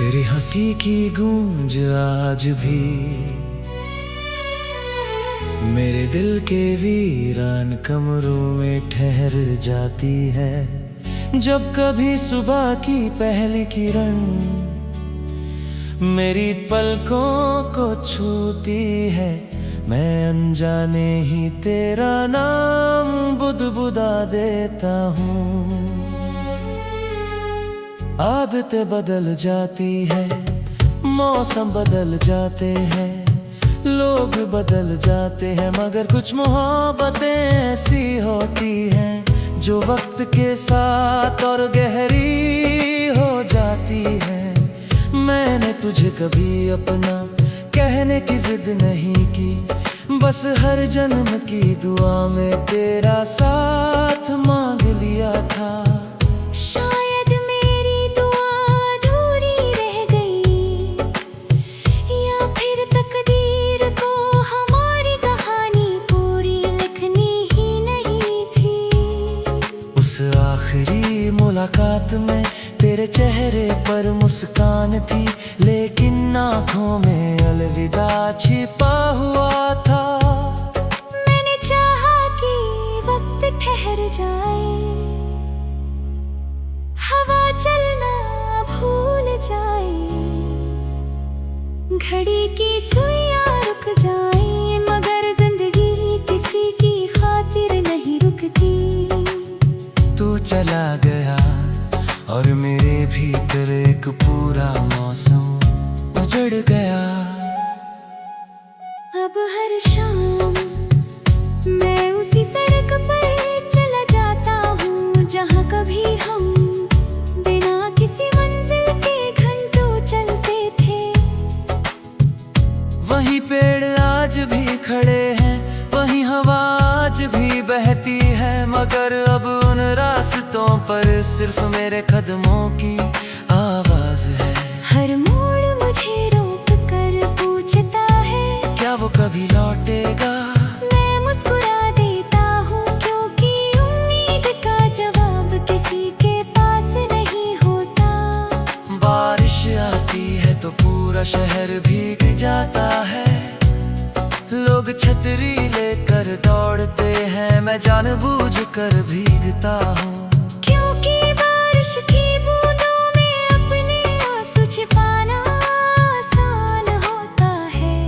तेरी हंसी की गूंज आज भी मेरे दिल के वीरान कमरों में ठहर जाती है। जब कभी सुबह की पहली किरण मेरी पलकों को छूती है, मैं अनजाने ही तेरा नाम बुदबुदा देता हूँ। आदतें बदल जाती है, मौसम बदल जाते हैं, लोग बदल जाते हैं, मगर कुछ मोहब्बतें ऐसी होती हैं जो वक्त के साथ और गहरी हो जाती है। मैंने तुझे कभी अपना कहने की जिद नहीं की, बस हर जन्म की दुआ में तेरा साथ मांग लिया था। शायद मेरी दुआ अधूरी रह गई, या फिर तकदीर को हमारी कहानी पूरी लिखनी ही नहीं थी। उस आखिरी मुलाकात में तेरे चेहरे पर मुस्कान थी, लेकिन आँखों में अलविदा छिपा हुआ था। मैंने चाहा कि वक्त ठहर जाए, हवा चलना भूल जाए, घड़ी की सुइयां रुक जाए, मगर जिंदगी किसी की खातिर नहीं रुकती। तू चला गया और मेरे भीतर एक पूरा मौसम उजड़ गया। अब हर शाम मैं उसी सड़क पर चला जाता हूँ जहाँ कभी हम बिना किसी मंजिल के घंटों चलते थे। वही पेड़ आज भी खड़े हैं, वही हवा आज भी बहती है, मगर अब उन रास्तों पर सिर्फ मेरे कदमों की आवाज है। हर मोड़ मुझे रोक कर पूछता है, क्या वो कभी लौटेगा? मैं मुस्कुरा देता हूँ, क्योंकि उम्मीद का जवाब किसी के पास नहीं होता। बारिश आती है तो पूरा शहर भीग जाता है, लोग छतरी लेकर दौड़ते हैं, मैं जानबूझकर भीगता हूँ। क्योंकि बारिश की बूंदों में अपने आंसू छिपाना आसान होता है।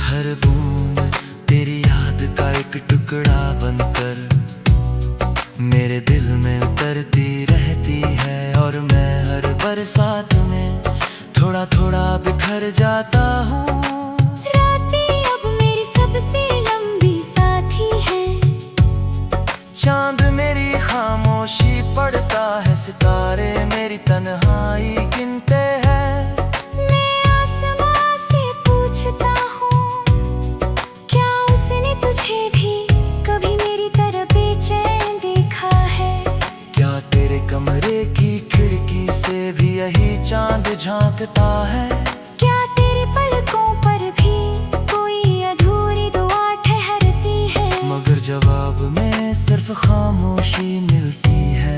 हर बूंद तेरी याद का एक टुकड़ा बनकर मेरे दिल में उतरती रहती है, और मैं हर बरसात में थोड़ा थोड़ा बिखर जाता हूँ। रातें अब मेरी सबसे लंबी साथी है, चांद मेरी खामोशी पढ़ता है, सितारे मेरी तन्हाई गिनते हैं। मैं आसमां से पूछता हूँ, क्या उसने तुझे भी कभी मेरी तरह बेचैन देखा है? क्या तेरे कमरे की खिड़की से भी यही चांद झांकता है? क्या तेरे पलकों पर भी कोई अधूरी दुआ ठहरती है? मगर जवाब में सिर्फ खामोशी मिलती है।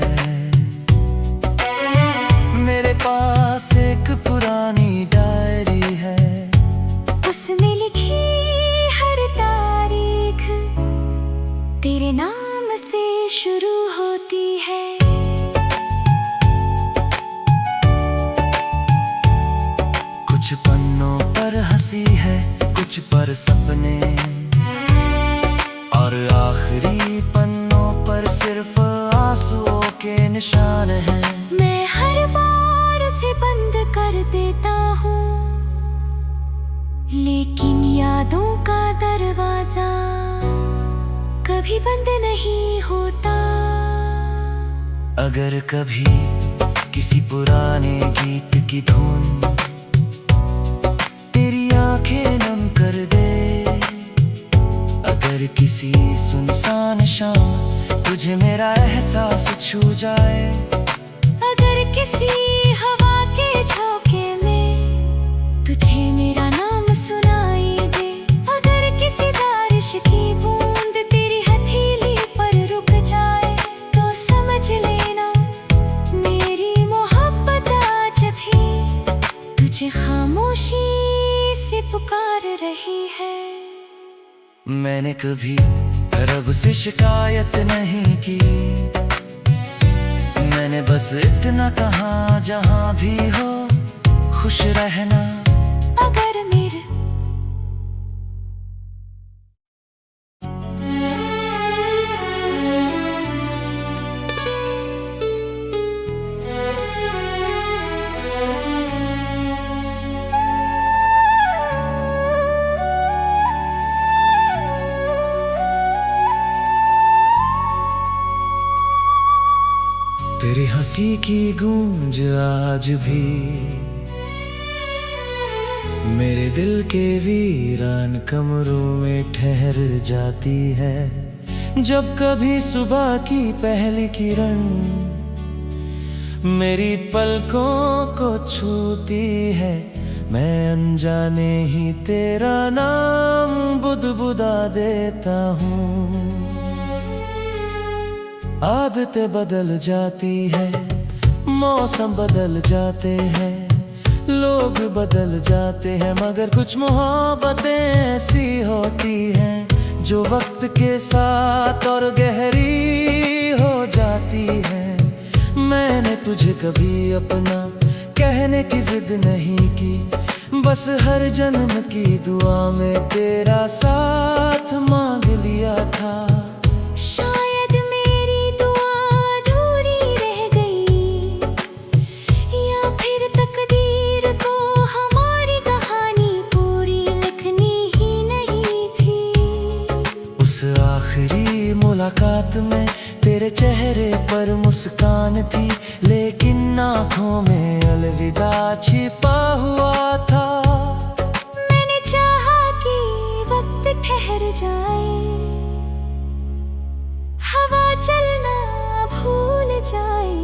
मेरे पास एक पुरानी डायरी है, उसमें लिखी हर तारीख तेरे नाम से शुरू होती है। कुछ पन्नों पर हंसी है, कुछ पर सपने, और आखिरी पन्नों पर सिर्फ आंसुओं के निशान हैं। मैं हर बार उसे बंद कर देता हूँ, लेकिन यादों का दरवाजा कभी बंद नहीं होता। अगर कभी किसी पुराने गीत की धुन तेरी आंखें नम कर दे, अगर किसी सुनसान शाम तुझे मेरा एहसास छू जाए, अगर किसी हवा के झोंके में तुझे मेरा नाम सुनाई दे, अगर किसी बारिश की बूंद तेरी हथेली पर रुक जाए, तो समझ लेना मेरी मोहब्बत आज भी मैंने कभी रब से शिकायत नहीं की। मैंने बस इतना कहा जहां भी हो खुश रहना। अगर मेरे तेरी हंसी की गूंज आज भी मेरे दिल के वीरान कमरों में ठहर जाती है। जब कभी सुबह की पहली किरण मेरी पलकों को छूती है, मैं अनजाने ही तेरा नाम बुदबुदा देता हूँ। आदतें बदल जाती है, मौसम बदल जाते हैं, लोग बदल जाते हैं, मगर कुछ मोहब्बतें ऐसी होती हैं जो वक्त के साथ और गहरी हो जाती है। मैंने तुझे कभी अपना कहने की जिद नहीं की, बस हर जन्म की दुआ में तेरा साथ मांग लिया था। शायद मेरी दुआ अधूरी रह गई, या फिर तकदीर को हमारी कहानी पूरी लिखनी ही नहीं थी। उस आखिरी मुलाकात में तेरे चेहरे पर मुस्कान थी, लेकिन आँखों में अलविदा छिपा हुआ था। मैंने चाहा कि वक्त ठहर जाए, हवा चलना भूल जाए,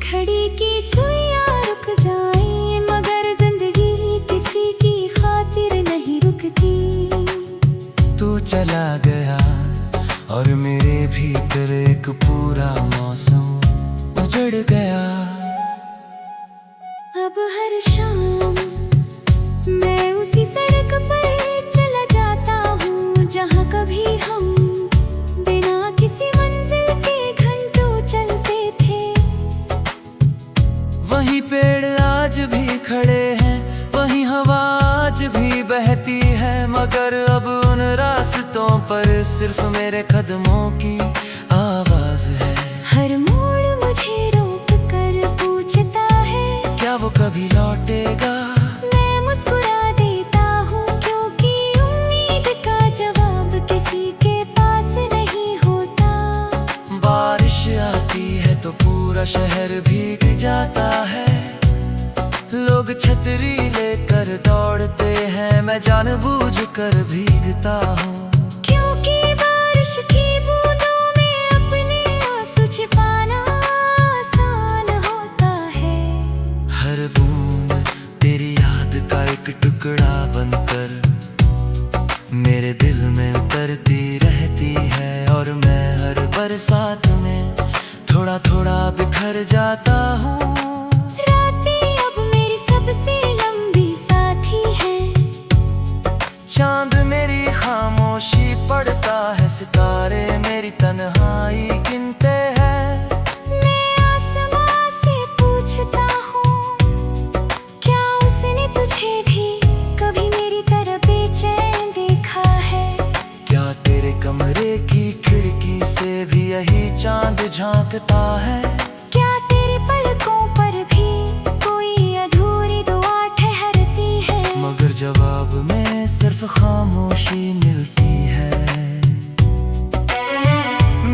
घड़ी की सुइयां रुक जाए, मगर जिंदगी किसी की खातिर नहीं रुकती। तू चला गया और मेरे भीतर एक पूरा मौसम उजड़ गया। अब हर शाम मैं उसी सड़क पर चला जाता हूँ जहाँ कभी हम बिना किसी मंजिल के घंटों चलते थे। वहीं पेड़ आज भी खड़े हैं, वहीं हवा आज भी बहती है, मगर अब उन रास्तों पर सिर्फ मेरे कदमों की आवाज है। हर मोड़ मुझे रोक कर पूछता है, क्या वो कभी लौटेगा? मैं मुस्कुरा देता हूँ, क्योंकि उम्मीद का जवाब किसी के पास नहीं होता। बारिश आती है तो पूरा शहर भीग जाता है, लोग छतरी लेकर दौड़ते हैं, मैं जानबूझकर भीगता हूँ। क्योंकि बारिश की बूंदों में अपने आंसू छिपाना आसान होता है। हर बूंद तेरी याद का एक टुकड़ा बनकर मेरे दिल में उतरती रहती है, और मैं हर बरसात में थोड़ा थोड़ा बिखर जाता हूँ। रातें अब मेरी सबसे लंबी साथी है, चांद मेरी खामोशी पढ़ता है, सितारे मेरी तन्हाई गिनते हैं। मैं आसमां से पूछता हूँ, क्या उसने तुझे भी कभी मेरी तरह बेचैन देखा है? क्या तेरे कमरे की खिड़की से भी यही चांद झांकता है? क्या तेरे पलकों पर भी कोई अधूरी दुआ ठहरती है? मगर जवाब में सिर्फ खामोशी मिलती है।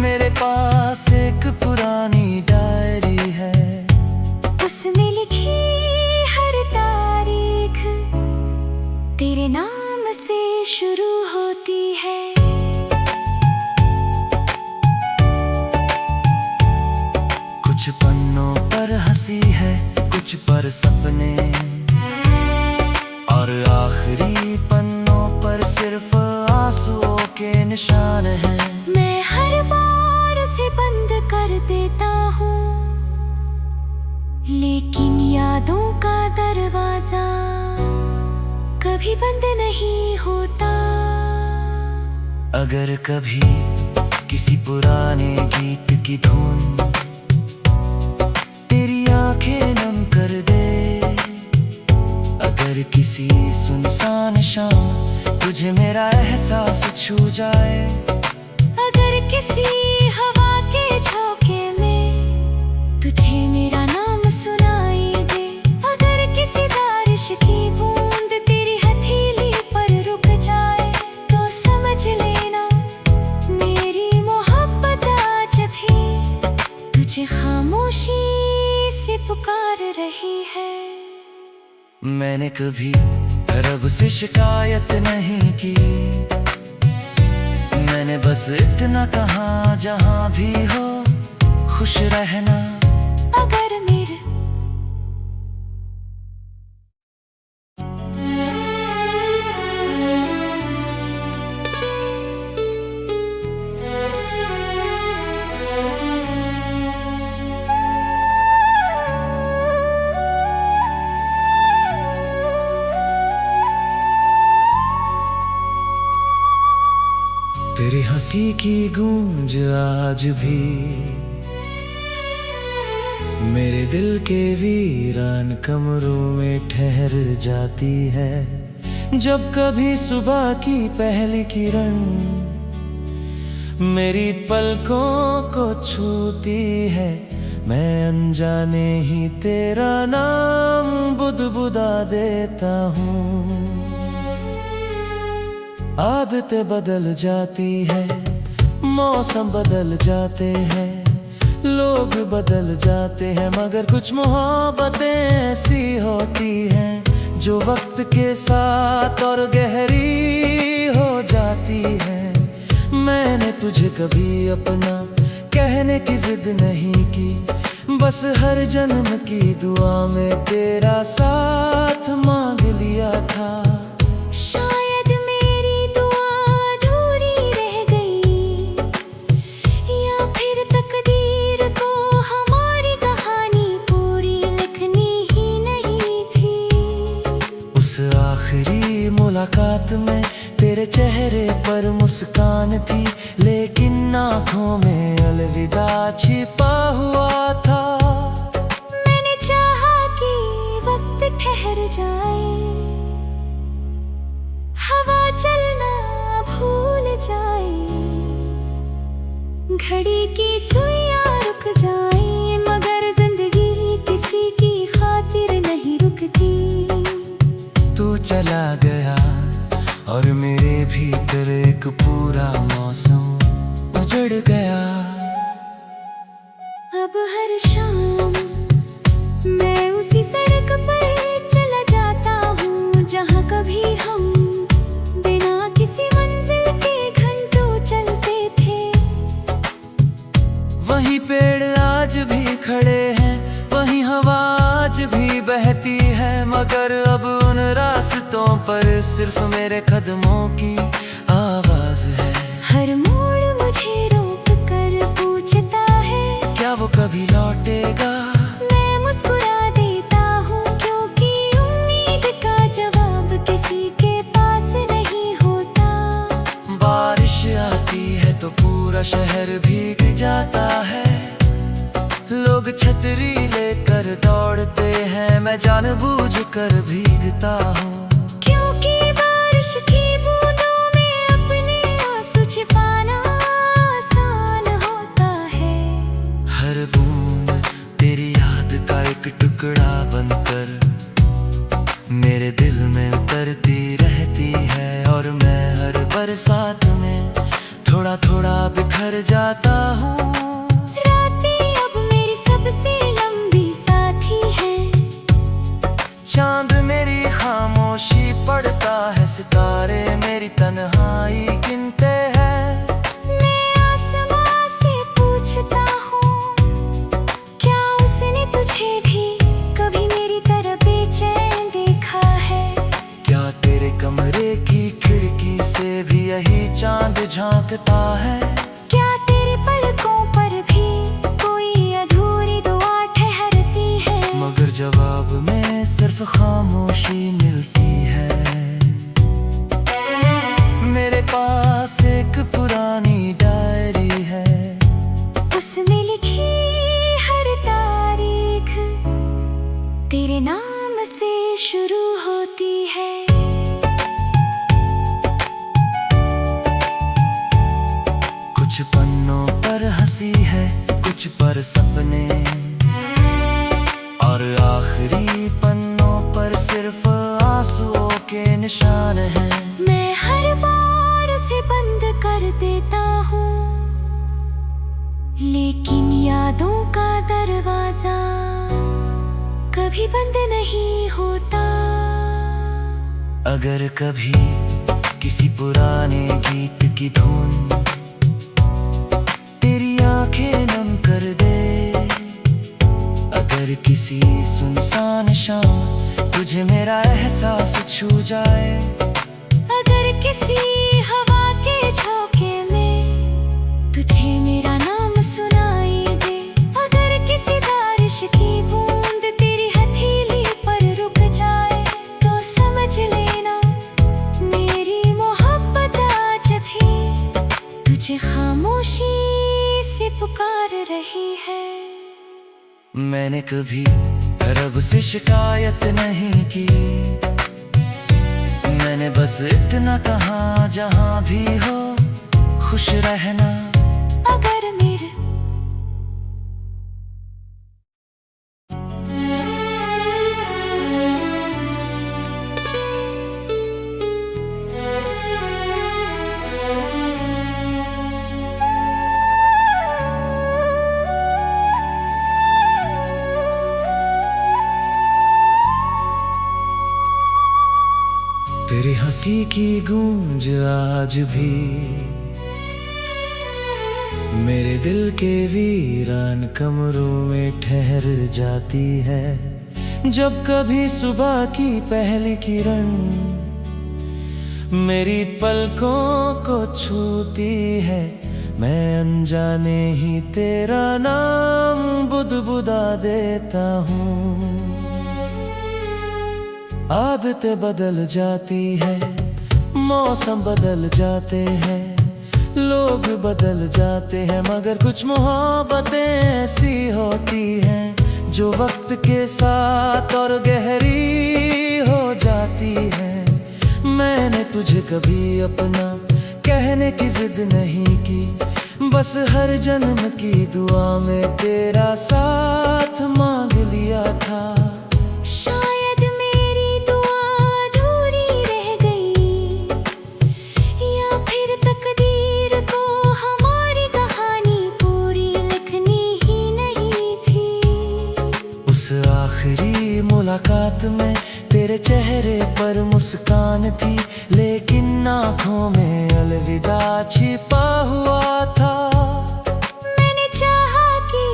मेरे पास एक पुरानी डायरी है, उसमें लिखी हर तारीख तेरे नाम से शुरू होती है। कुछ पन्नों पर हंसी है, कुछ पर सपने, और आखिरी पन्नों पर सिर्फ आंसुओं के निशान हैं। मैं हर बार उसे बंद कर देता हूँ, लेकिन यादों का दरवाजा कभी बंद नहीं होता। अगर कभी किसी पुराने गीत की धुन तेरी आंखें नम कर दे, अगर किसी सुनसान शाम तुझे मेरा एहसास छू जाए, अगर किसी हवा के झोंके में तुझे मेरा नाम सुनाई दे, अगर किसी बारिश की बूंद तेरी हथेली पर रुक जाए, तो समझ लेना मेरी मोहब्बत आज भी तुझे खामोशी से पुकार रही है। मैंने कभी रब से शिकायत नहीं की, मैंने बस इतना कहा जहां भी हो खुश रहना। अगर मेरे तेरी हंसी की गूंज आज भी मेरे दिल के वीरान कमरों में ठहर जाती है। जब कभी सुबह की पहली किरण मेरी पलकों को छूती है, मैं अनजाने ही तेरा नाम बुदबुदा देता हूँ। आदतें बदल जाती है, मौसम बदल जाते हैं, लोग बदल जाते हैं, मगर कुछ मोहब्बतें ऐसी होती हैं जो वक्त के साथ और गहरी हो जाती हैं। मैंने तुझे कभी अपना कहने की जिद नहीं की, बस हर जन्म की दुआ में तेरा साथ मांग लिया था। शायद मेरी दुआ अधूरी रह गई, या फिर तकदीर को हमारी कहानी पूरी लिखनी ही नहीं थी। उस आखिरी मुलाकात में तेरे चेहरे पर मुस्कान थी, लेकिन आँखों में अलविदा छिपा हुआ था। मैंने चाहा कि वक्त ठहर जाए, हवा चलना भूल जाए, घड़ी की सुइयां रुक जाए, मगर जिंदगी किसी की खातिर नहीं रुकती। तू चला गया और मेरे भीतर एक पूरा मौसम उजड़ गया। अब हर शाम मैं उसी सड़क पर चला जाता हूँ जहाँ कभी हम बिना किसी मंजिल के घंटों चलते थे। वहीं पेड़ आज भी खड़े हैं, वहीं हवा आज भी बहती है, मगर अब उन रास्तों पर सिर्फ मेरे कदमों की आवाज है। हर मोड़ मुझे रोक कर पूछता है, क्या वो कभी लौटेगा? मैं मुस्कुरा देता हूँ, क्योंकि उम्मीद का जवाब किसी के पास नहीं होता। बारिश आती है तो पूरा शहर भीग जाता है, लोग छतरी लेकर दौड़ते हैं, मैं जानबूझकर भीगता हूँ। क्योंकि बारिश की बूंदों में अपने आंसू छिपाना आसान होता है। हर बूंद तेरी याद का एक टुकड़ा बनकर मेरे दिल में उतरती रहती है, और मैं हर बरसात में थोड़ा थोड़ा बिखर जाता हूँ। रातें अब मेरी सबसे लंबी साथी है, चांद मेरी खामोशी पढ़ता है, सितारे मेरी तन्हाई गिनते हैं। मैं आसमां से पूछता हूँ, क्या उसने तुझे भी कभी मेरी तरह बेचैन देखा है? क्या तेरे कमरे की खिड़की से भी यही चांद झांकता है? क्या तेरे पलकों पर भी कोई अधूरी दुआ ठहरती है? मगर जवाब में सिर्फ खामोशी मिलती है। मेरे पास पर सपने और आखिरी पन्नों पर सिर्फ आंसुओं के निशान हैं। मैं हर बार उसे बंद कर देता हूँ, लेकिन यादों का दरवाजा कभी बंद नहीं होता। अगर कभी किसी पुराने गीत की धुन तेरी आंखें नम कर दे, अगर किसी सुनसान शाम तुझे मेरा एहसास छू जाए, अगर किसी हवा के झोंके में तुझे मेरा नाम सुनाई दे, अगर किसी बारिश की बूंद तेरी हथेली पर रुक जाए, तो समझ लेना मेरी मोहब्बत आज भी तुझे खामोशी से पुकार रही है। मैंने कभी रब से शिकायत नहीं की, मैंने बस इतना कहा जहां भी हो खुश रहना। अगर मेरे तेरी हंसी की गूंज आज भी मेरे दिल के वीरान कमरों में ठहर जाती है। जब कभी सुबह की पहली किरण मेरी पलकों को छूती है, मैं अनजाने ही तेरा नाम बुदबुदा देता हूँ। आदतें बदल जाती है, मौसम बदल जाते हैं, लोग बदल जाते हैं, मगर कुछ मोहब्बतें ऐसी होती हैं जो वक्त के साथ और गहरी हो जाती हैं। मैंने तुझे कभी अपना कहने की जिद नहीं की, बस हर जन्म की दुआ में तेरा साथ मांग लिया था। शायद मेरी दुआ अधूरी रह गई, या फिर तकदीर को हमारी कहानी पूरी लिखनी ही नहीं थी। उस आखिरी मुलाकात में तेरे चेहरे पर मुस्कान थी, लेकिन आँखों में अलविदा छिपा हुआ था। मैंने चाहा कि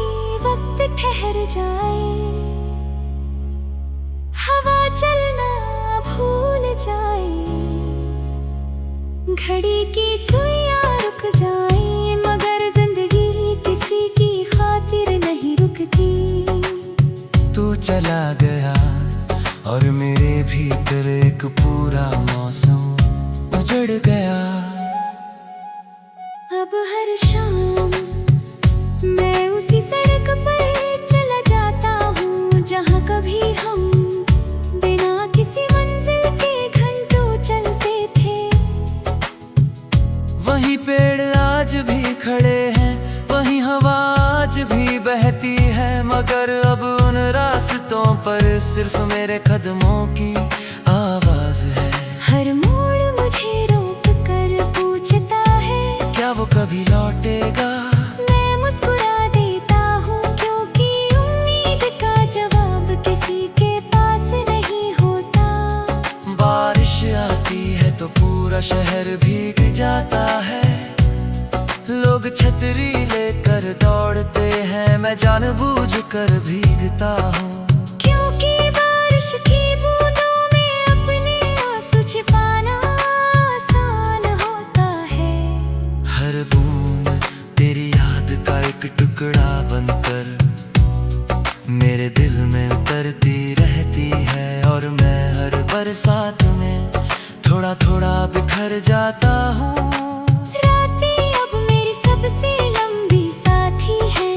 वक्त ठहर जाए, हवा चलना भूल जाए, घड़ी की सुइयां रुक जाए, मगर जिंदगी किसी की खातिर नहीं रुकती। तू चला गया और मेरे भीतर एक पूरा मौसम उजड़ गया। अब हर शाम मैं उसी सड़क पर चला जाता हूँ जहाँ कभी हम बिना किसी मंजिल के घंटों चलते थे। वहीं पेड़ आज भी खड़े हैं, वहीं हवा आज भी बहती है, मगर अब उन रास्तों पर सिर्फ मेरे कदमों की आवाज है। हर मोड़ मुझे रोक कर पूछता है, क्या वो कभी लौटेगा? मैं मुस्कुरा देता हूँ, क्योंकि उम्मीद का जवाब किसी के पास नहीं होता। बारिश आती है तो पूरा शहर भीग जाता है, लोग छतरी लेकर दौड़ते हैं, मैं जानबूझकर भीगता हूँ। क्योंकि बारिश की बूंदों में अपने आंसू छिपाना आसान होता है। हर बूंद तेरी याद का एक टुकड़ा बनकर मेरे दिल में उतरती रहती है, और मैं हर बरसात में थोड़ा थोड़ा बिखर जाता हूँ। रातें अब मेरी सबसे लंबी साथी है,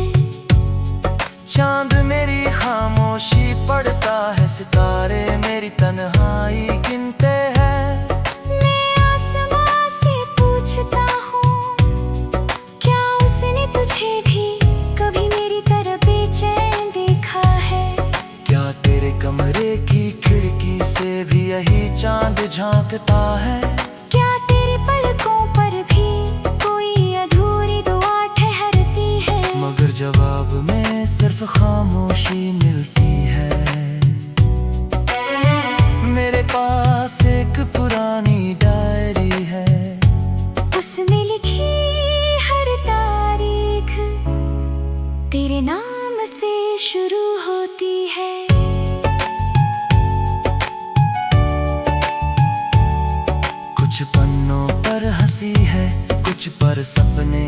चांद मेरी खामोशी पढ़ता है, सितारे मेरी तन्हाई गिनते हैं। मैं आसमां से पूछता हूँ, क्या उसने तुझे भी कभी मेरी तरह झांकता है। क्या तेरे पलकों पर भी कोई अधूरी दुआ ठहरती है? मगर जवाब में सिर्फ खामोशी मिलती है। मेरे पास एक पुरानी डायरी है, उसमें लिखी हर तारीख तेरे नाम से शुरू होती है। कुछ पन्नों पर हंसी है, कुछ पर सपने,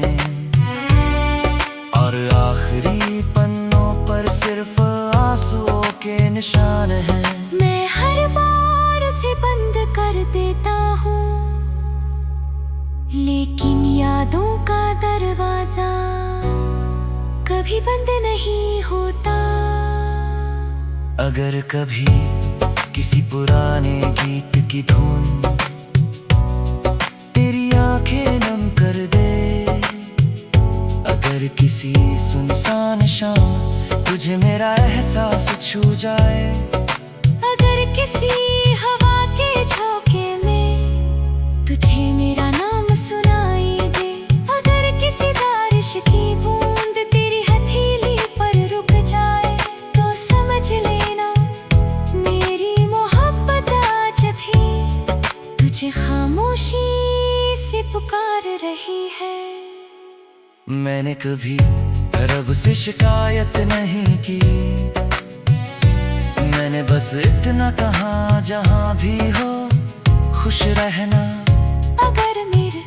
और आखिरी पन्नों पर सिर्फ आंसुओं के निशान हैं। मैं हर बार उसे बंद कर देता हूँ, लेकिन यादों का दरवाजा कभी बंद नहीं होता। अगर कभी किसी पुराने गीत की धुन तेरी आंखें नम कर दे, अगर किसी सुनसान शाम तुझे मेरा एहसास छू जाए, अगर किसी हवा के झोंके में तुझे मेरा नाम सुनाई दे, अगर किसी बारिश की बूंद तेरी हथेली पर रुक जाए, तो समझ लेना मेरी मोहब्बत आज भी तुझे खामोशी से पुकार रही है। मैंने कभी रब से शिकायत नहीं की, मैंने बस इतना कहा जहां भी हो खुश रहना। अगर मेरे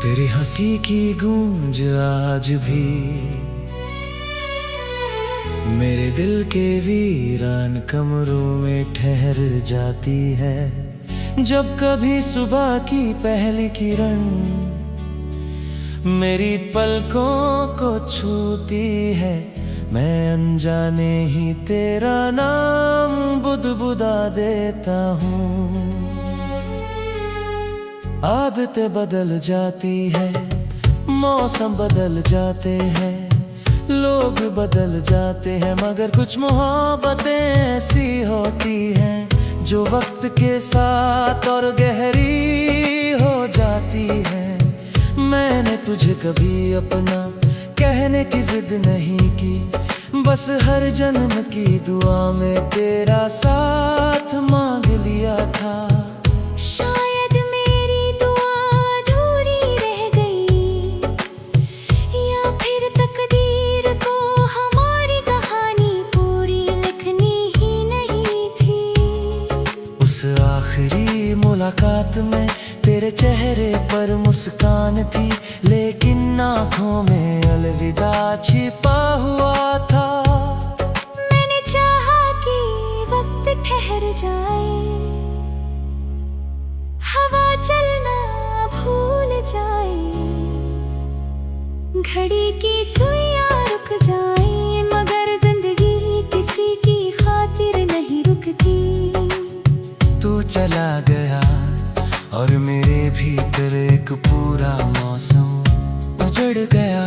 तेरी हंसी की गूंज आज भी मेरे दिल के वीरान कमरों में ठहर जाती है। जब कभी सुबह की पहली किरण मेरी पलकों को छूती है, मैं अनजाने ही तेरा नाम बुदबुदा देता हूँ। आदतें बदल जाती है, मौसम बदल जाते हैं, लोग बदल जाते हैं, मगर कुछ मोहब्बतें ऐसी होती हैं जो वक्त के साथ और गहरी हो जाती है। मैंने तुझे कभी अपना कहने की जिद नहीं की, बस हर जन्म की दुआ में तेरा साथ मांग लिया था। शायद मेरी दुआ अधूरी रह गई, या फिर तकदीर को हमारी कहानी पूरी लिखनी ही नहीं थी। उस आखिरी मुलाकात में तेरे चेहरे पर मुस्कान थी, लेकिन आँखों में अलविदा छिपा हुआ था। मैंने चाहा कि वक्त ठहर जाए, हवा चलना भूल जाए, घड़ी की सुइयां रुक जाए, मगर जिंदगी किसी की खातिर नहीं रुकती। तू चला गया और मेरे भीतर एक पूरा मौसम उजड़ गया।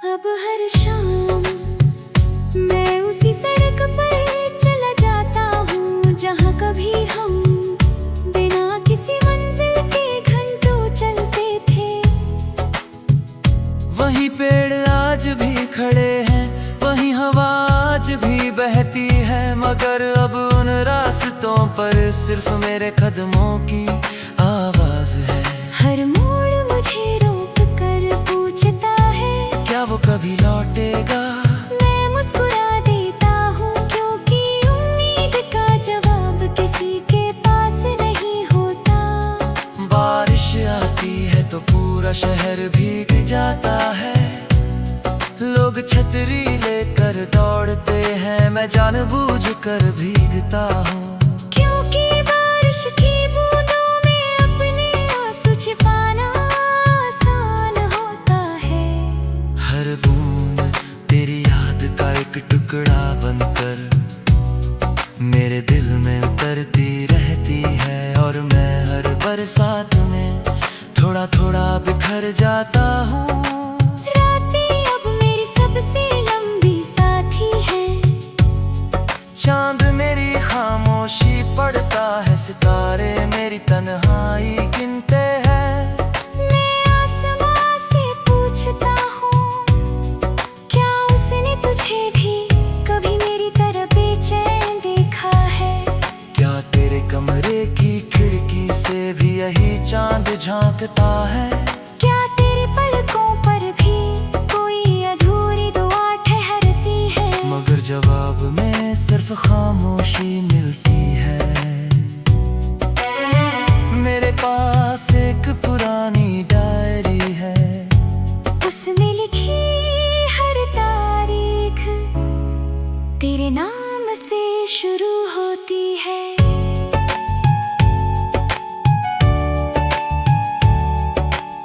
अब हर शाम मैं उसी सड़क पर चला जाता हूँ, जहाँ कभी हम बिना किसी मंजिल के घंटों चलते थे। वही पेड़ आज भी खड़े हैं, वही हवा आज भी बहती है, मगर अब उन रास्तों पर सिर्फ मेरे कदमों की आवाज है। हर मोड़ मुझे रोक कर पूछता है, क्या वो कभी लौटेगा? मैं मुस्कुरा देता हूँ, क्योंकि उम्मीद का जवाब किसी के पास नहीं होता। बारिश आती है तो पूरा शहर भीग जाता है, लोग छतरी लेकर दौड़ते हैं, मैं जानबूझकर भीगता हूँ। क्योंकि बारिश की बूंदों में अपने आंसू छिपाना आसान होता है। बरसात में थोड़ा थोड़ा बिखर जाता हूँ। रातें अब मेरी सबसे लंबी साथी है। चांद मेरी खामोशी पढ़ता है, सितारे मेरी तन्हाई गिनते हैं। मैं आसमां से पूछता हूँ, क्या उसने तुझे भी कभी मेरी तरह बेचैन देखा है? क्या तेरे कमरे की खिड़की से भी यही चांद झांकता है? क्या तेरे पलकों पर भी कोई अधूरी दुआ ठहरती है? मगर जवाब में सिर्फ खामोशी मिलती है। मेरे पास एक पुरानी डायरी है, उसमें लिखी हर तारीख तेरे नाम से शुरू होती है।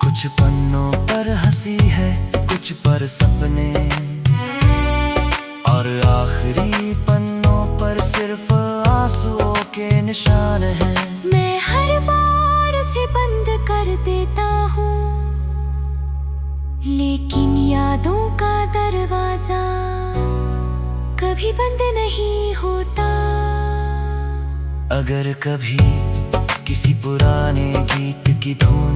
कुछ पन्नों पर हंसी है, कुछ पर सपने, और आखिरी पन्नों पर सिर्फ आंसुओं के निशान हैं। मैं हर बार उसे बंद कर देता हूँ, लेकिन यादों का दरवाजा कभी बंद नहीं होता। अगर कभी किसी पुराने गीत की धुन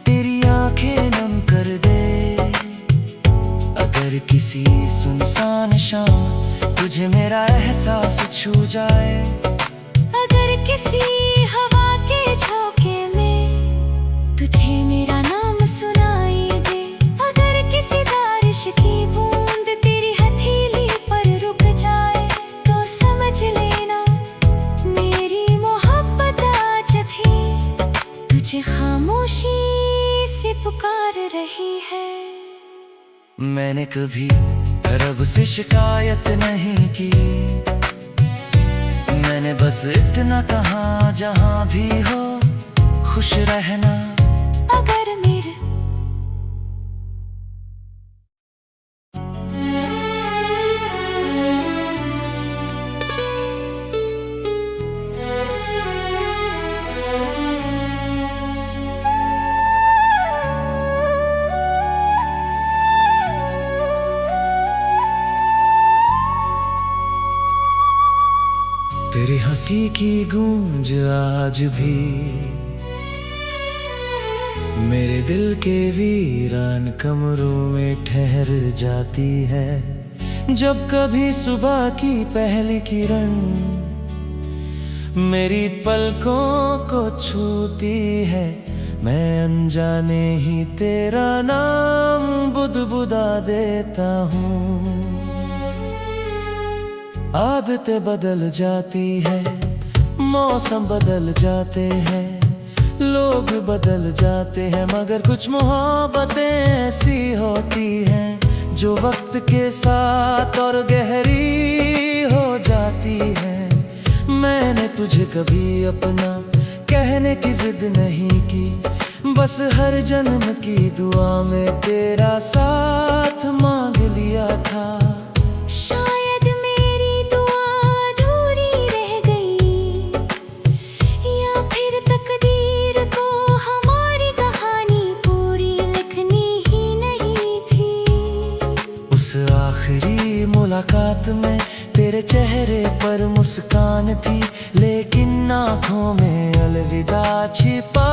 तेरी आंखें नम कर दे, अगर किसी सुनसान शाम तुझे मेरा एहसास छू जाए, अगर किसी हवा के झोंके में तुझे मेरा नाम सुनाई दे, अगर किसी बारिश की बूंद तेरी हथेली पर रुक जाए, तो समझ लेना मेरी मोहब्बत आज भी तुझे खामोशी से पुकार रही है। मैंने कभी रब से शिकायत नहीं की, मैंने बस इतना कहा जहां भी हो खुश रहना। अगर मेरे तेरी हंसी की गूंज आज भी मेरे दिल के वीरान कमरों में ठहर जाती है। जब कभी सुबह की पहली किरण मेरी पलकों को छूती है, मैं अनजाने ही तेरा नाम बुदबुदा देता हूँ। आदतें बदल जाती है, मौसम बदल जाते हैं, लोग बदल जाते हैं, मगर कुछ मोहब्बतें ऐसी होती हैं जो वक्त के साथ और गहरी हो जाती है। मैंने तुझे कभी अपना कहने की जिद नहीं की, बस हर जन्म की दुआ में तेरा साथ मांग लिया था। शायद मेरी दुआ अधूरी रह गई, या फिर तकदीर को हमारी कहानी पूरी लिखनी ही नहीं थी। उस आखिरी मुलाकात में तेरे चेहरे पर मुस्कान थी, लेकिन आँखों में अलविदा छिपा